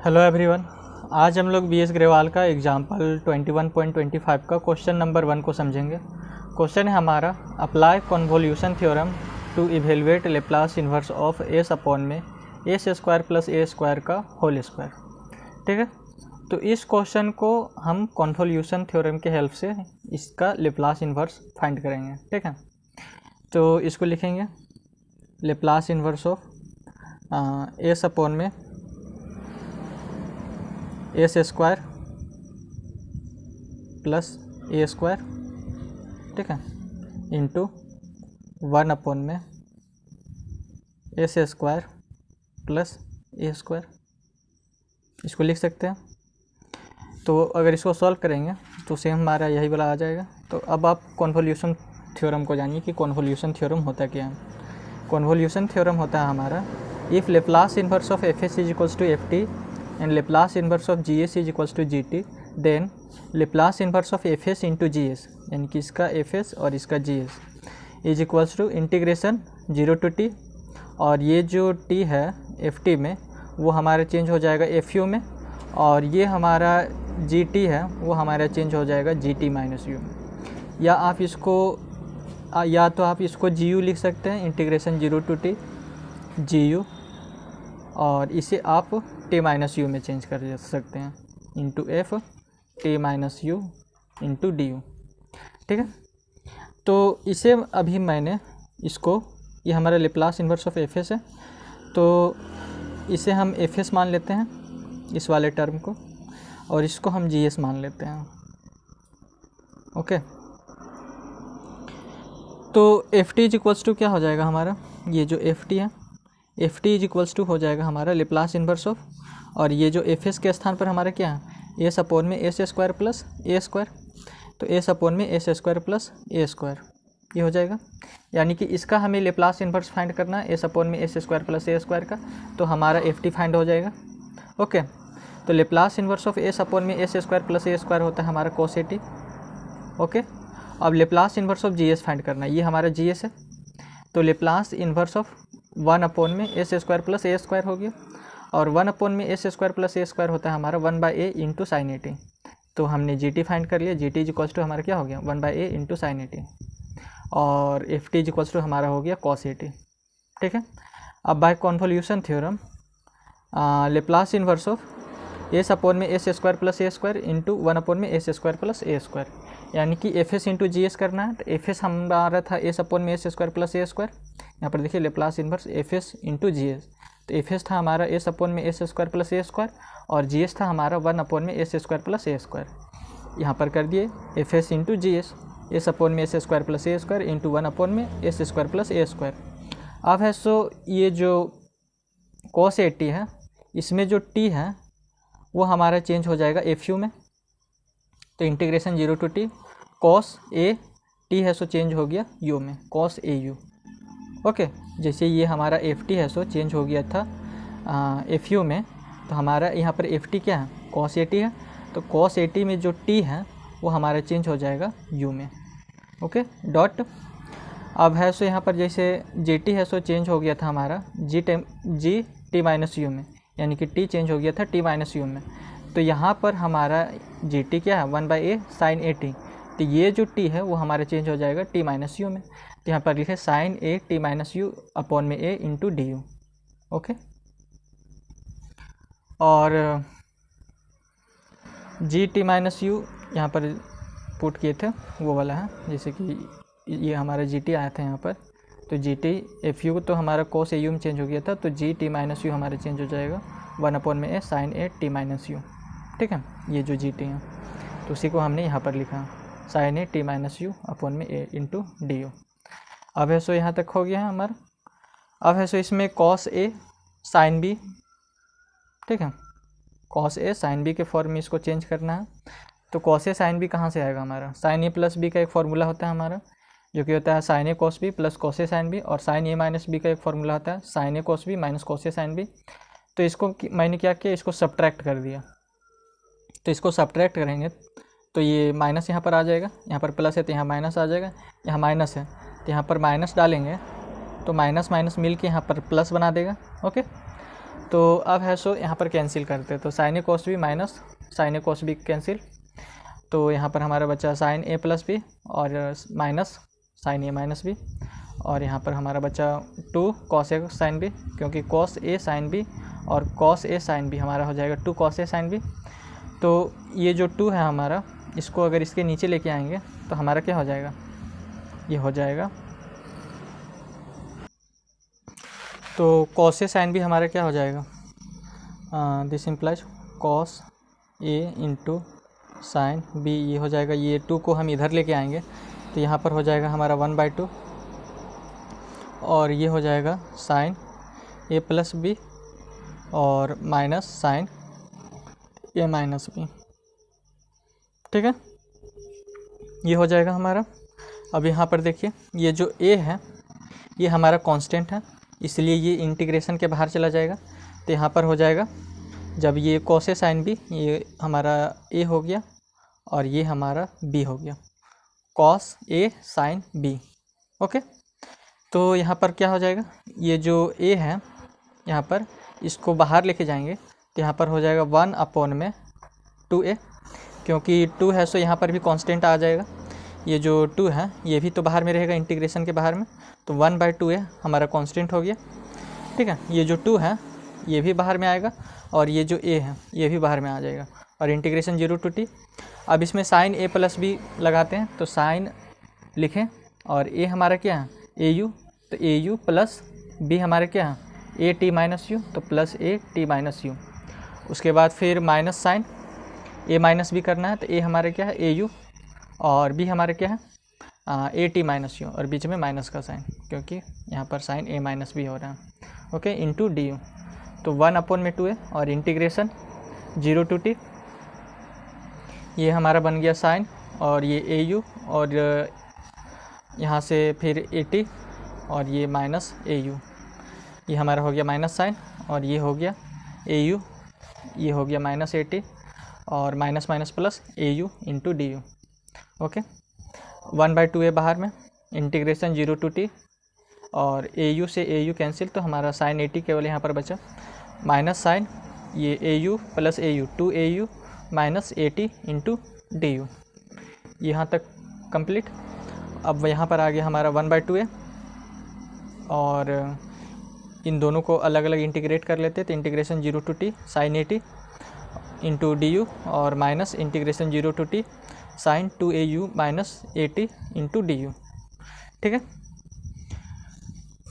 Hello everyone. आज हम लोग बीएस ग्रेवाल का एग्जाम्पल 21.25 का क्वेश्चन नंबर 1 को समझेंगे। क्वेश्चन है हमारा, apply convolution theorem to evaluate Laplace inverse of S upon में S square plus A square का होल स्क्वायर। ठीक है, तो इस क्वेश्चन को हम कन्वोल्यूशन थ्योरम के हेल्प से इसका लेप्लास इन्वर्स फाइंड करेंगे। ठीक है, तो इसको लिखेंगे Laplace inverse of S upon में S square plus A square, ठीक है, इंटू 1 अपॉन में S square plus A square. इसको लिख सकते हैं। तो अगर इसको सॉल्व करेंगे तो सेम हमारा यही वाला आ जाएगा। तो अब आप कन्वोल्यूशन थ्योरम को जानिए कि कन्वोल्यूशन थ्योरम होता क्या है। कन्वोल्यूशन थ्योरम होता है हमारा, if Laplace inverse of F S is equals to F T and Laplace inverse of GS is equals to GT, then Laplace inverse of FS into GS, यानी कि इसका FS और इसका GS is equals to integration 0 to T, और ये जो T है FT में वो हमारा चेंज हो जाएगा FU में, और ये हमारा GT है वो हमारा चेंज हो जाएगा GT माइनस U में। या आप इसको या तो आप इसको GU लिख सकते हैं, इंटीग्रेशन 0 to T GU, और इसे आप टी माइनस यू में चेंज कर सकते हैं into F T minus you into D U. ठीक है, तो इसे अभी मैंने इसको, ये हमारा Laplace inverse of F S है, तो इसे हम एफ एस मान लेते हैं इस वाले टर्म को, और इसको हम जी एस मान लेते हैं। ओके, तो F T is equals to क्या हो जाएगा हमारा, ये जो एफ टी है F T is equals to हो जाएगा हमारा लेप्लास इन्वर्स ऑफ, और ये जो एफ एस के स्थान पर हमारा क्या है, एस अपॉन में S square plus A square, तो एस अपॉन में S square plus A square ये हो जाएगा। यानी कि इसका हमें लेप्लास इन्वर्स फाइंड करना है, एस अपॉन में S square plus A square का, तो हमारा एफ टी फाइंड हो जाएगा। ओके, तो Laplace inverse of S upon में S square plus A square होता है हमारा कोस ए टी। ओके, अब Laplace inverse of G S find करना है, ये हमारा जी एस है, तो लेप्लास इन्वर्स ऑफ 1 अपॉन में S square plus A square हो गया, और 1 अपॉन में S square plus A square होता है हमारा 1 by A into sine A T. तो हमने जी टी फाइंड कर लिया, G T is equals to हमारा क्या हो गया 1 by A into sine A T, और F T is equals to हमारा हो गया कॉस ए टी। ठीक है, अब by convolution theorem Laplace inverse of S upon में S square plus A square into 1 upon में S square plus A square, यानी कि F S into G S करना है। तो एफ एस हमारा था एस अपॉन में S square plus A square, यहाँ पर देखिए Laplace inverse F S into G S, तो एफ एस था हमारा एस अपॉन में S square plus A square, और जी एस था हमारा 1 अपॉन में S square plus A square. यहाँ पर कर दिए F S into G S, S upon में S square plus A square into 1 upon में S square plus A square. अब है सो ये जो कॉस ए टी है, इसमें जो टी है वो हमारा चेंज हो जाएगा एफ यू में, तो integration 0 to T cos A T है सो चेंज हो गया यू में, कॉस ए यू। ओके, जैसे ये हमारा एफ टी है सो चेंज हो गया था एफ यू में, तो हमारा यहाँ पर एफ टी क्या है, कॉस ए टी है, तो कॉस ए टी में जो टी है वो हमारा चेंज हो जाएगा यू में। ओके, डॉट, अब है सो यहाँ पर जैसे जे टी है सो चेंज हो गया था हमारा जी टी माइनस यू में, यानी कि टी चेंज हो गया था टी माइनस यू में, तो यहाँ पर हमारा जी टी क्या है 1 by A sine A T, तो ये जो टी है वो हमारा चेंज हो जाएगा टी माइनस यू में, तो यहाँ पर लिखे sine A T minus U upon में A into D U. Okay, और जी टी माइनस यू यहाँ पर पुट किए थे वो वाला है, जैसे कि ये हमारा जी टी आया था यहाँ पर, तो जी टी एफ यू तो हमारा कोस ए यू में चेंज हो गया था, तो जी टी माइनस यू हमारा चेंज हो जाएगा 1 अपॉन में A sine A T minus U. ठीक है, ये जो जी टी है तो उसी को हमने यहाँ पर लिखा sine A T minus U upon में ए इंटू डी यू। अब है सो यहाँ तक हो गया है हमारा। अब है सो इसमें कॉस ए साइन बी, ठीक है, कॉस ए साइन बी के फॉर्म में इसको चेंज करना है, तो कॉस ए साइन बी कहाँ से आएगा हमारा, साइन ए प्लस बी का एक फार्मूला होता है हमारा, जो कि होता है sign A cos B plus cos A sine B, और साइन ए माइनस बी का एक फार्मूला होता है sign A cos B minus cos A sine B. तो इसको मैंने क्या किया, इसको सब्ट्रैक्ट कर दिया, तो इसको सब्ट्रैक्ट करेंगे तो ये माइनस यहाँ पर आ जाएगा, यहाँ पर प्लस है तो यहाँ माइनस आ जाएगा, यहाँ माइनस है तो यहाँ पर माइनस डालेंगे तो माइनस माइनस मिल के यहाँ पर प्लस बना देगा। ओके, तो अब है सो यहाँ पर कैंसिल करते हैं, तो साइन ए कॉस बी माइनस साइन ए कॉस बी कैंसिल, तो यहाँ पर हमारा बचा साइन ए प्लस बी और माइनस साइन ए माइनस बी, और यहाँ पर हमारा बचा 2 कॉस ए साइन बी, क्योंकि कॉस ए साइन बी और कॉस ए साइन बी हमारा हो जाएगा 2 कॉस ए साइन बी। तो ये जो 2 है हमारा, इसको अगर इसके नीचे लेके आएंगे तो हमारा क्या हो जाएगा, ये हो जाएगा, तो कॉस ए साइन बी हमारा क्या हो जाएगा, this implies cos A into sine B, ये हो जाएगा। ये 2 को हम इधर लेके आएंगे तो यहाँ पर हो जाएगा हमारा 1/2, और ये हो जाएगा साइन ए प्लस बी और माइनस साइन ए माइनस बी। ठीक है, ये हो जाएगा हमारा। अब यहाँ पर देखिए, ये जो ए है ये हमारा कांस्टेंट है, इसलिए ये इंटीग्रेशन के बाहर चला जाएगा। तो यहाँ पर हो जाएगा, जब ये कॉस ए साइन बी, ये हमारा ए हो गया और ये हमारा बी हो गया, कॉस ए साइन बी। ओके, तो यहाँ पर क्या हो जाएगा, ये जो ए है यहाँ पर इसको बाहर लेके जाएंगे तो यहाँ पर हो जाएगा 1/2a, क्योंकि 2 है सो यहाँ पर भी कांस्टेंट आ जाएगा। ये जो 2 है ये भी तो बाहर में रहेगा इंटीग्रेशन के बाहर में, तो 1/2a हमारा कांस्टेंट हो गया। ठीक है, ये जो 2 है ये भी बाहर में आएगा और ये जो a है ये भी बाहर में आ जाएगा, और इंटीग्रेशन 0 to t। अब इसमें साइन a प्लस बी लगाते हैं, तो साइन लिखें और a हमारा क्या है au, तो au प्लस b हमारा क्या है a t माइनस यू, तो plus a t minus U. उसके बाद फिर minus sine a minus B करना है, तो a हमारा क्या है au और b हमारा क्या है a t माइनस यू, और बीच में माइनस का साइन, क्योंकि यहाँ पर साइन a माइनस बी हो रहा है। ओके, इंटू डी यू, तो 1/2a और इंटीग्रेशन 0 to t, ये हमारा बन गया साइन और ये ए यू, और यहाँ से फिर ए टी और ये माइनस ए यू, ये हमारा हो गया माइनस साइन, और ये हो गया ए यू, ये हो गया माइनस ए टी और minus minus plus A you into D U. Okay, 1/2a बाहर में, इंटीग्रेशन 0 to t और ए यू से ए यू कैंसिल, तो हमारा साइन ए टी केवल यहाँ पर बचा, माइनस साइन ये A U plus A U, 2au minus A T into D U, यहाँ तक कंप्लीट। अब यहाँ पर आ गया हमारा 1/2a, और इन दोनों को अलग अलग इंटीग्रेट कर लेते हैं, तो integration 0 to t sine A T into D U और minus integration 0 to t sine 2au minus A T into D U. ठीक है,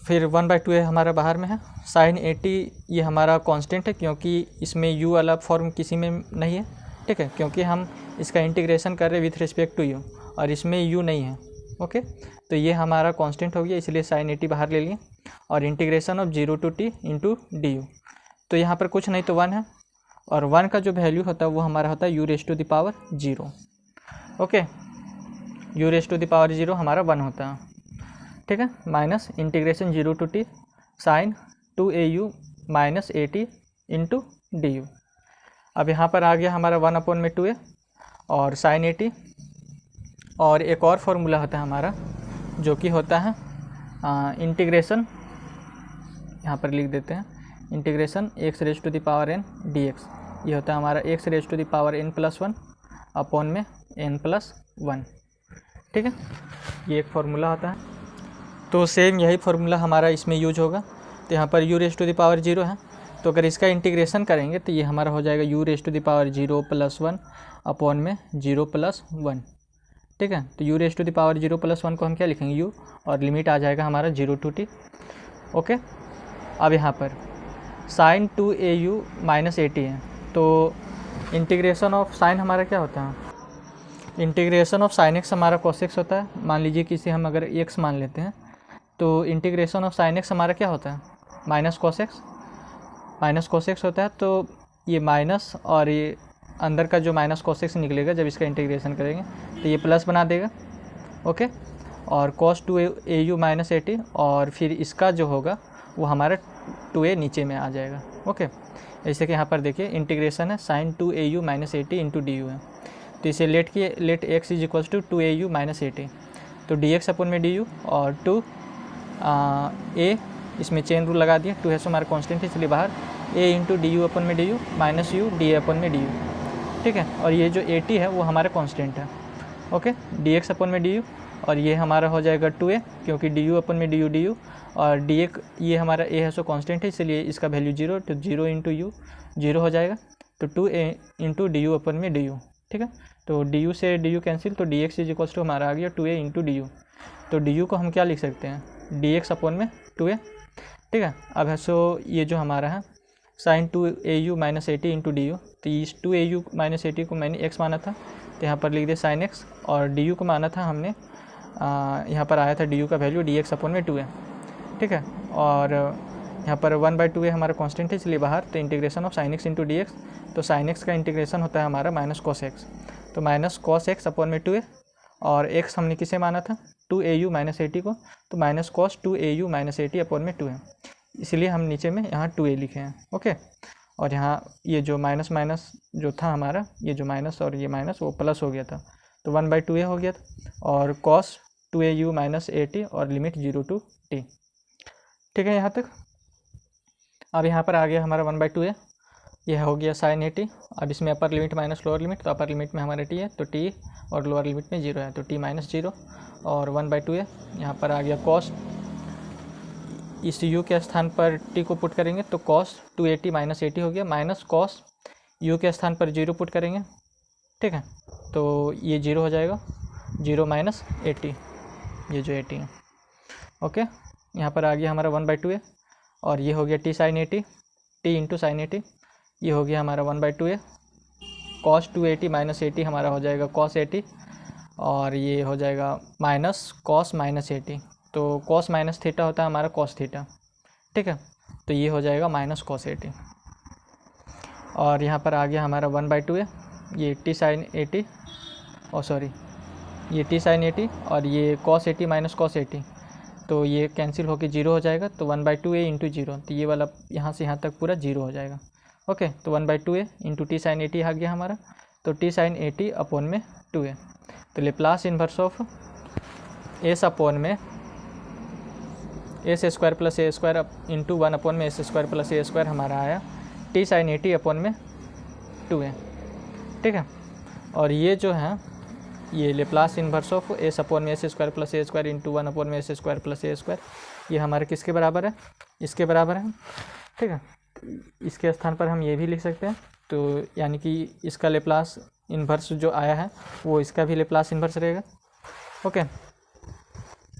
फिर 1/2a हमारा बाहर में है, साइन ए टी ये हमारा कांस्टेंट है, क्योंकि इसमें u वाला फॉर्म किसी में नहीं है। ठीक है, क्योंकि हम इसका इंटीग्रेशन कर रहे हैं विथ रिस्पेक्ट टू u, और इसमें u नहीं है। ओके, तो ये हमारा कांस्टेंट हो गया, इसलिए साइन ए टी बाहर ले लिए, और integration of 0 to t into D U, तो यहाँ पर कुछ नहीं तो 1 है, और 1 का जो वैल्यू होता है वो हमारा होता है u⁻0। ओके, u⁻0 हमारा 1 होता है। ठीक है, minus integration 0 to t sine 2au minus A T into D U. अब यहाँ पर आ गया हमारा 1/2a और साइन ए टी, और एक और फार्मूला होता है हमारा जो कि होता है इंटीग्रेशन, यहाँ पर लिख देते हैं इंटीग्रेशन x⁻n dx, ये होता है हमारा x⁻n+1 अपॉन में n+1। ठीक है, ये एक फार्मूला होता है। तो सेम यही फार्मूला हमारा इसमें यूज होगा, तो यहाँ पर u⁻0 है, तो अगर इसका इंटीग्रेशन करेंगे तो ये हमारा हो जाएगा u⁻0+1 अपॉन में 0+1। ठीक है, तो u⁻0+1 को हम क्या लिखेंगे u, और लिमिट आ जाएगा हमारा 0 to t। ओके, अब यहाँ पर sign 2au minus A T है, तो इंटीग्रेशन ऑफ साइन हमारा क्या होता है, इंटीग्रेशन ऑफ साइन x हमारा cos x होता है। मान लीजिए कि इसे हम अगर x मान लेते हैं, तो इंटीग्रेशन ऑफ साइन x हमारा क्या होता है माइनस cos x होता है। तो ये माइनस और ये अंदर का जो माइनस cos x निकलेगा जब इसका इंटीग्रेशन करेंगे तो ये प्लस बना देगा। ओके, और cos 2au minus A T, और फिर इसका जो होगा वो हमारा 2a नीचे में आ जाएगा। ओके, जैसे कि यहाँ पर देखिए इंटीग्रेशन है sine 2au minus A T into D U है, तो इसे let x is equals to 2au minus A T, तो dx अपॉन में डी यू, और 2 a इसमें चेन रूल लगा दिया, 2 है सो हमारा कांस्टेंट है इसलिए बाहर, A into D U upon में D U minus U D A upon में डी यू, ठीक है। और ये जो ए टी है वो हमारा कांस्टेंट है, ओके, डी एक्स अपन में डी यू, और ये हमारा हो जाएगा 2a क्योंकि डी यू अपन में डी यू, और डी ए ये हमारा ए है सो कांस्टेंट है, इसलिए इसका वैल्यू 0, तो 0 इंटू यू 0 हो जाएगा, तो 2a into D U upon में डी यू, ठीक है। तो डी यू से डी यू कैंसिल, तो D X is equals to हमारा आ गया 2a इंटू डी यू। तो डी यू को हम क्या लिख सकते हैं, डी एक्स अपन में 2a, ठीक है। अब है सो ये जो हमारा है sine 2au minus 80 into D U, तो इस 2au माइनस 80 को मैंने x माना था, तो यहाँ पर लिख दिया साइन x, और डी यू को माना था हमने, यहाँ पर आया था डी यू का वैल्यू डी एक्स अपन में 2a, ठीक है। और यहाँ पर 1/2a हमारा कांस्टेंट है इसलिए बाहर, तो integration of sine x into D x, तो साइन x का इंटीग्रेशन होता है हमारा माइनस कॉस x, तो माइनस कॉस x अपन में 2a, और x हमने किसे माना था 2au माइनस 80 को, तो माइनस कॉस 2au माइनस 80 अपन में 2a, इसलिए हम नीचे में यहाँ 2a लिखे हैं, ओके। और यहाँ ये जो माइनस माइनस जो था हमारा, ये जो माइनस और ये माइनस वो प्लस हो गया था, तो 1/2a हो गया था, और cos 2au माइनस 80 और लिमिट 0 to t, ठीक है यहाँ तक। अब यहाँ पर आ गया हमारा 1/2a, यह हो गया साइन 80। अब इसमें upper limit minus lower limit, तो अपर लिमिट में हमारा t है तो t, और लोअर लिमिट में 0 है तो t माइनस 0, और 1/2a यहाँ पर आ गया cos, इस u के स्थान पर t को पुट करेंगे तो cos 280 माइनस 80 हो गया, माइनस cos u के स्थान पर 0 पुट करेंगे, ठीक है, तो ये 0 हो जाएगा, 0 माइनस 80, ये जो 80 है, ओके। यहाँ पर आ गया हमारा 1/2a, और ये हो गया t sine 80, t into sine 80, ये हो गया हमारा 1/2a, cos 280 माइनस 80 हमारा हो जाएगा cos 80, और ये हो जाएगा माइनस cos माइनस 80, तो cos माइनस थीटा होता है हमारा cos थीटा, ठीक है, तो ये हो जाएगा माइनस cos 80। और यहाँ पर आ गया हमारा 1/2a, ये t साइन 80, और सॉरी ये t साइन 80, और ये cos 80 माइनस cos 80, तो ये कैंसिल होकर 0 हो जाएगा, तो 1/2a इंटू 0, तो ये वाला यहाँ से यहाँ तक पूरा 0 हो जाएगा, ओके। तो 1/2a इंटू t साइन 80 आ गया हमारा, तो t साइन 80 अपॉन में 2a, तो Laplace inverse of s upon में S square plus A square into 1 upon में S square plus A square हमारा आया t साइन 80 अपॉन में 2a, ठीक है। और ये जो है ये Laplace inverse of S upon में S square plus A square into 1 upon में S square plus A square, ये हमारे किसके बराबर है, इसके बराबर है, ठीक है। इसके स्थान पर हम ये भी लिख सकते हैं, तो यानी कि इसका लेप्लास इन्वर्स जो आया है वो इसका भी लेप्लास इन्वर्स रहेगा, ओके।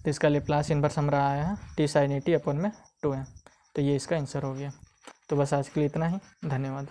तो इसका लेप्लास इन्वर्स हमारा आया है t साइन 80 अपॉन में 2a, तो ये इसका आंसर हो गया। तो बस आज के लिए इतना ही, धन्यवाद।